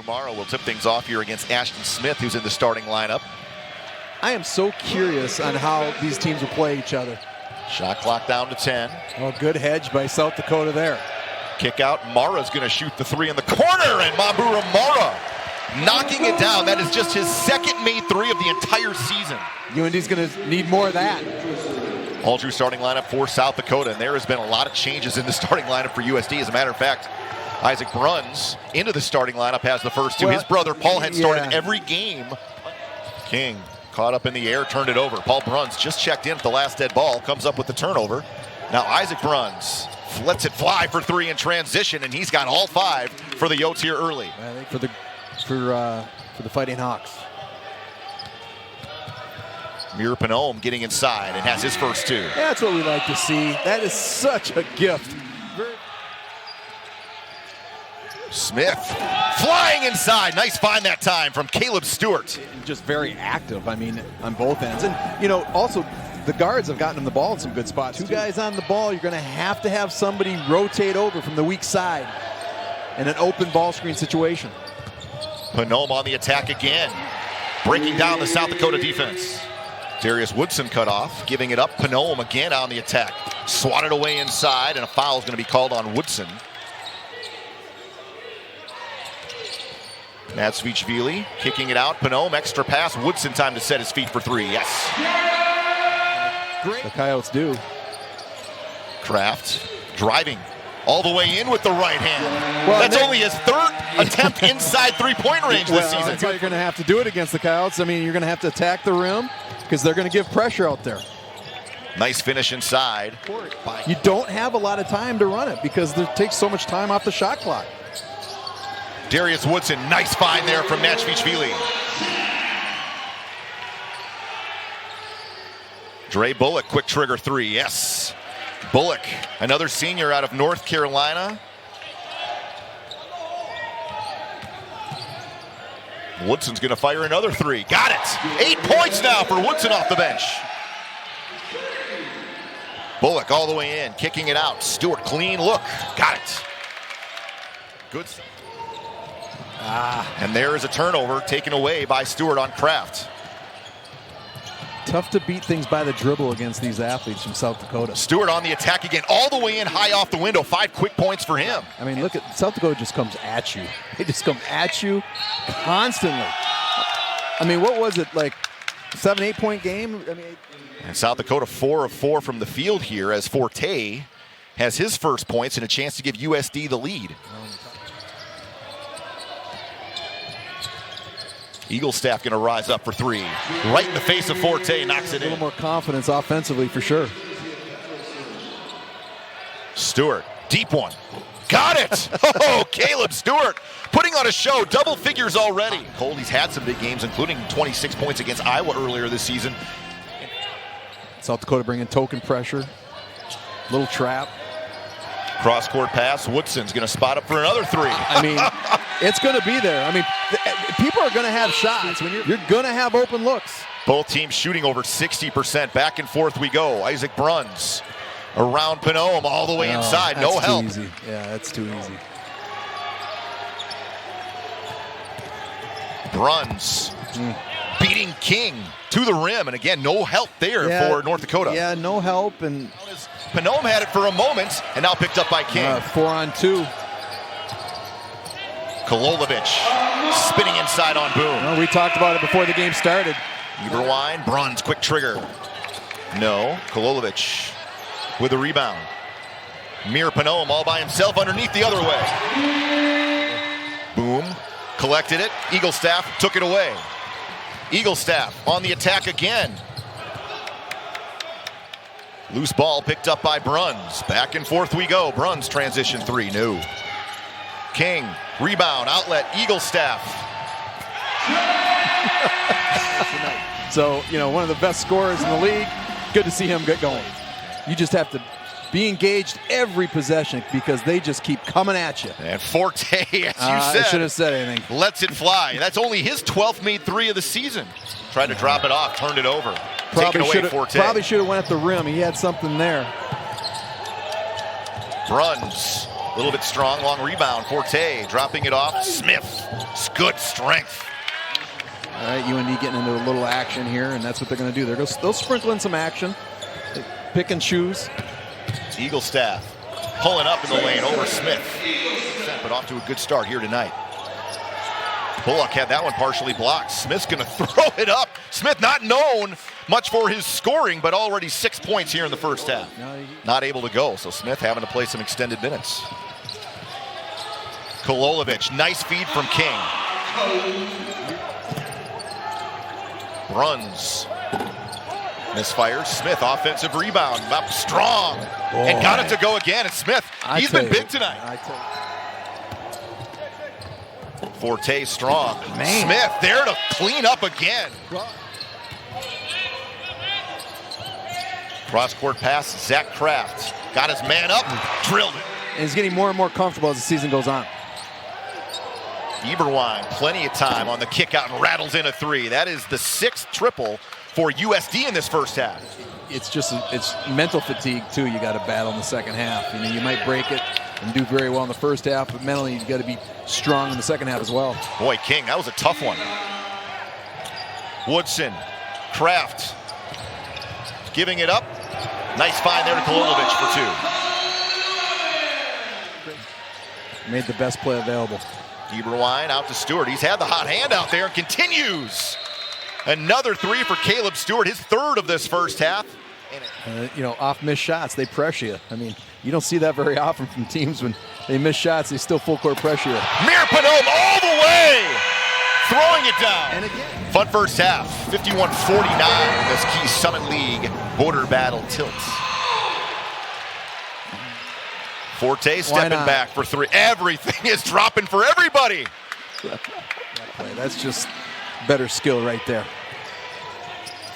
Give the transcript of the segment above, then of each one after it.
Morrow will tip things off here against Ashton Smith, who's in the starting lineup. I am so curious on how these teams will play each other. Shot clock down to 10. Oh, good hedge by South Dakota there. Kick out. Mara's going to shoot the three in the corner, and Mabura Mara knocking it down. That is just his second made three of the entire season. UND's going to need more of that. All true starting lineup for South Dakota, and there has been a lot of changes in the starting lineup for USD. As a matter of fact, Isaac Bruns into the starting lineup has the first two. His brother Paul had started every game. King caught up in the air, turned it over. Paul Bruns just checked in at the last dead ball, comes up with the turnover. Now Isaac Bruns lets it fly for three in transition, and he's got all five for the Yotes here early. I think for the Fighting Hawks. Mir Panome getting inside and has his first two. That's what we like to see. That is such a gift. Smith flying inside. Nice find that time from Caleb Stewart. Just very active, I mean, on both ends. And, you know, also the guards have gotten him the ball in some good spots. Two guys on the ball, you're going to have somebody rotate over from the weak side in an open ball screen situation. Panome on the attack again, breaking down the South Dakota defense. Darius Woodson cut off, giving it up. Panome again on the attack. Swatted away inside, and a foul is going to be called on Woodson. Matsvishvili kicking it out. Panome, extra pass. Woodson time to set his feet for three. Yes. The Coyotes do. Kraft driving all the way in with the right hand. Well, that's only his third attempt inside three-point range this season. That's how you're going to have to do it against the Coyotes. I mean, you're going to have to attack the rim because they're going to give pressure out there. Nice finish inside. You don't have a lot of time to run it because it takes so much time off the shot clock. Darius Woodson, nice find there from Matsvishvili. Dre Bullock, quick trigger three, yes. Bullock, another senior out of North Carolina. Woodson's gonna fire another three, got it! 8 points now for Woodson off the bench. Bullock all the way in, kicking it out. Stewart, clean look, got it. Good. And there is a turnover taken away by Stewart on Kraft. Tough to beat things by the dribble against these athletes from South Dakota. Stewart on the attack again, all the way in, high off the window. 5 quick points for him. I mean, look at South Dakota just comes at you. They just come at you constantly. I mean, what was it, like 7-8 point game? I mean, and South Dakota 4 of 4 from the field here as Forte has his first points and a chance to give USD the lead. Eagle staff going to rise up for three. Right in the face of Forte, knocks it in. A little more confidence offensively for sure. Stewart, deep one. Got it! Oh, Caleb Stewart putting on a show, double figures already. Colby's had some big games, including 26 points against Iowa earlier this season. South Dakota bringing token pressure. Little trap. Cross-court pass. Woodson's going to spot up for another three. I mean, it's going to be there. I mean, people are going to have shots. When you're going to have open looks. Both teams shooting over 60%. Back and forth we go. Isaac Bruns around Panome all the way inside. No help. Easy. Yeah, that's too easy. Bruns beating King to the rim. And again, no help there for North Dakota. Yeah, no help. And Panome had it for a moment and now picked up by King. 4-on-2. Kololovich spinning inside on Boone. Well, we talked about it before the game started. Eberwein, Bruns, quick trigger. No, Kololovich with a rebound. Mir Panome all by himself underneath the other way. Boom, collected it. Eagle staff took it away. Eagle staff on the attack again. Loose ball picked up by Bruns. Back and forth we go. Bruns transition three, no. King, rebound, outlet, Eagle staff. So, you know, one of the best scorers in the league. Good to see him get going. You just have to be engaged every possession because they just keep coming at you. And Forte, as you said, I should have said anything. Lets it fly. That's only his 12th made three of the season. Tried to drop it off, turned it over. Taken away, Forte. Probably should have went at the rim. He had something there. Bruns A little bit strong, long rebound. Forte dropping it off. Smith, good strength. All right, UND getting into a little action here, and that's what they're going to do. They'll sprinkle in some action, they pick and choose. Eagle staff pulling up in the lane over Smith. But off to a good start here tonight. Bullock had that one partially blocked. Smith's going to throw it up. Smith not known much for his scoring, but already 6 points here in the first half. Not able to go, so Smith having to play some extended minutes. Kololovic, nice feed from King. Bruns misfires. Smith, offensive rebound, up strong. Boy. And got it to go again. And Smith, he's been big tonight. Forte strong. Man. Smith there to clean up again. Cross-court pass, Zach Kraft. Got his man up, drilled it. And he's getting more and more comfortable as the season goes on. Eberwein, plenty of time on the kick out and rattles in a three. That is the 6th triple for USD in this first half. It's mental fatigue too. You got to battle in the second half. You know, you might break it and do very well in the first half, but mentally you got to be strong in the second half as well. Boy, King, that was a tough one. Woodson, Kraft, giving it up. Nice find there to Kololovic for 2. Made the best play available. Eberwein out to Stewart. He's had the hot hand out there and continues. Another 3 for Caleb Stewart, his 3rd of this first half. You know, off missed shots, they pressure you. I mean, you don't see that very often from teams. When they miss shots, they still full court pressure you. Mirpanome all the way, throwing it down. And again. Fun first half, 51-49, this Key Summit League border battle tilts. Forte stepping back for 3. Everything is dropping for everybody. That's just better skill right there.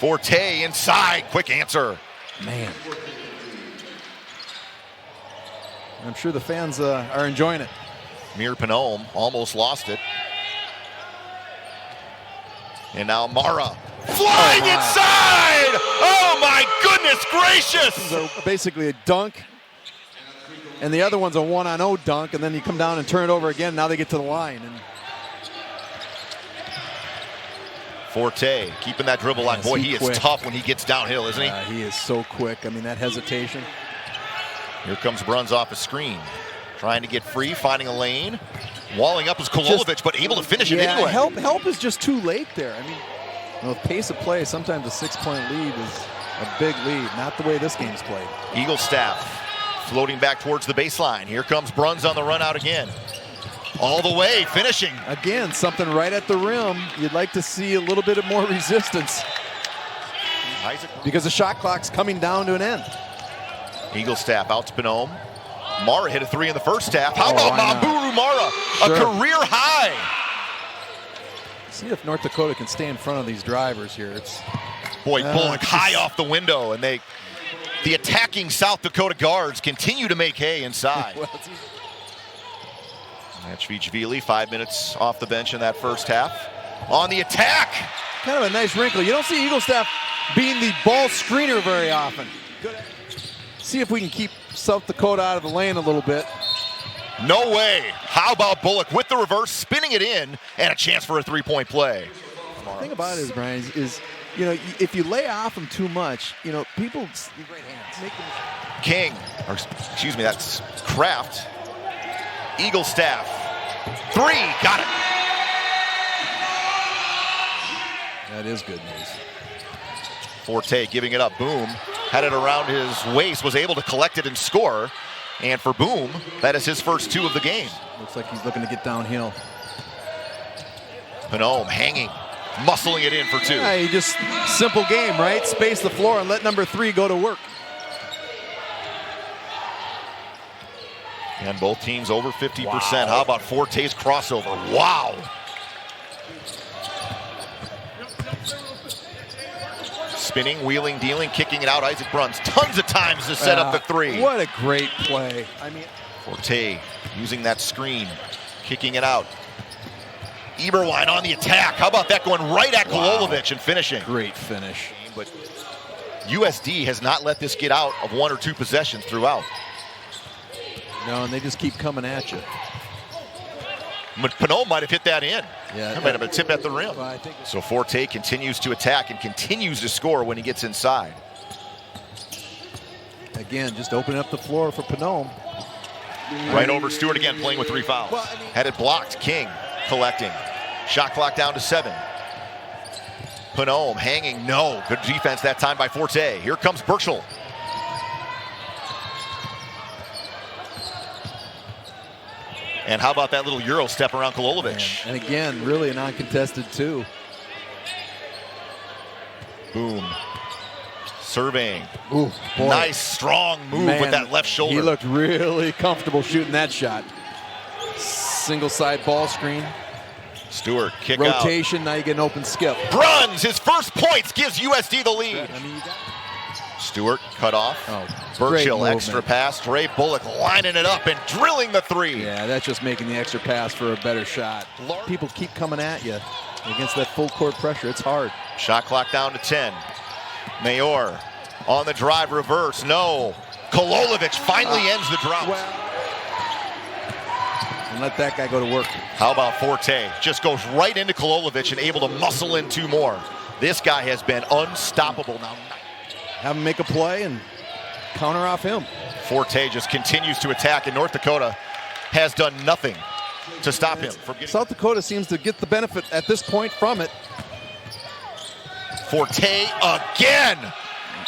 Forte inside, quick answer. Man. I'm sure the fans are enjoying it. Mirpanome almost lost it. And now Mara flying inside! Oh my goodness gracious! So basically a dunk, and the other one's a 1-on-0 dunk, and then you come down and turn it over again. Now they get to the line. And Forte keeping that dribble line. Boy, he is tough when he gets downhill, isn't he? He is so quick. I mean, that hesitation. Here comes Bruns off a screen. Trying to get free, finding a lane. Walling up is Kololovic, but able to finish it anyway. Help is just too late there. I mean, you know, pace of play, sometimes a 6-point lead is a big lead. Not the way this game's played. Eagle staff floating back towards the baseline. Here comes Bruns on the run out again. All the way, finishing. Again, something right at the rim. You'd like to see a little bit of more resistance because the shot clock's coming down to an end. Eagle staff out to Panome. Mara hit a 3 in the first half. How about Maburu Mara? A career high. See if North Dakota can stay in front of these drivers here. Boy, Bullock high off the window, and the attacking South Dakota guards continue to make hay inside. Matchvich-Vili, 5 minutes off the bench in that first half. On the attack. Kind of a nice wrinkle. You don't see Eagle staff being the ball screener very often. See if we can keep South Dakota out of the lane a little bit. No way. How about Bullock with the reverse, spinning it in, and a chance for a 3-point play. The thing about it is, Brian, is you know, if you lay off them too much, you know, people. King, or excuse me, that's Kraft. Eagle staff. 3, got it. That is good news. Forte giving it up. Boom. Had it around his waist, was able to collect it and score. And for Boom, that is his first 2 of the game. Looks like he's looking to get downhill. Panome hanging, muscling it in for 2. Yeah, he just, simple game, right? Space the floor and let number 3 go to work. And both teams over 50%. Wow. How about Forte's crossover? Wow. Spinning, wheeling, dealing, kicking it out. Isaac Bruns, tons of times to set up the 3. What a great play. I mean, Forte using that screen, kicking it out. Eberwein on the attack. How about that going right at Kololovic and finishing? Great finish. But USD has not let this get out of 1 or 2 possessions throughout. No, and they just keep coming at you. Pinot might have hit that in. Yeah, that might have been a tip at the rim. Well, so Forte continues to attack and continues to score when he gets inside. Again, just opening up the floor for Pinot. Right over Stewart again, playing with 3 fouls. Well, Had it blocked. King collecting. Shot clock down to 7. Pinot hanging. No. Good defense that time by Forte. Here comes Burchell. And how about that little Euro step around Kololovic? And again, really an uncontested 2. Boom. Surveying. Ooh, boy. Nice, strong move with that left shoulder. He looked really comfortable shooting that shot. Single side ball screen. Stewart, kick rotation, out. Now you get an open skip. Bruns, his first points, gives USD the lead. I mean, you got Stewart cut off. Oh, Burchill, extra pass. Dre Bullock lining it up and drilling the 3. Yeah, that's just making the extra pass for a better shot. People keep coming at you against that full court pressure. It's hard. Shot clock down to 10. Mayor on the drive, reverse. No. Kololovic finally ends the drought. And let that guy go to work. How about Forte? Just goes right into Kololovic and able to muscle in 2 more. This guy has been unstoppable now. Have him make a play and counter off him. Forte just continues to attack, and North Dakota has done nothing to stop him from getting. South Dakota seems to get the benefit at this point from it. Forte again,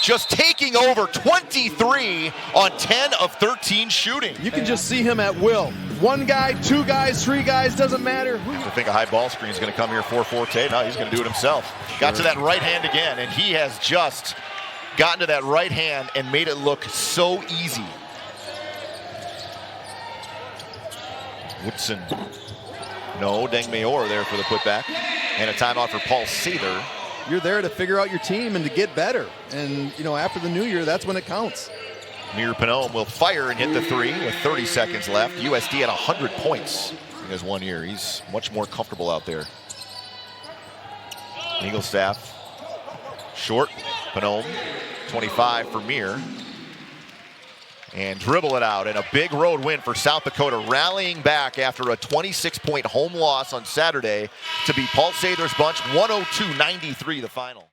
just taking over 23 on 10 of 13 shooting. You can just see him at will. 1 guy, 2 guys, 3 guys, doesn't matter. I think a high ball screen is going to come here for Forte. No, he's going to do it himself. Got to that right hand again, and he has just gotten to that right hand and made it look so easy. Woodson. No, Deng Mayor there for the putback. And a timeout for Paul Sather. You're there to figure out your team and to get better. And, you know, after the new year, that's when it counts. Mir Pinot will fire and hit the 3 with 30 seconds left. USD at 100 points in his 1 year. He's much more comfortable out there. Eagle staff. Short. Pinot. 25 for Mir. And dribble it out. And a big road win for South Dakota, rallying back after a 26-point home loss on Saturday to beat Paul Sather's bunch. 102-93 the final.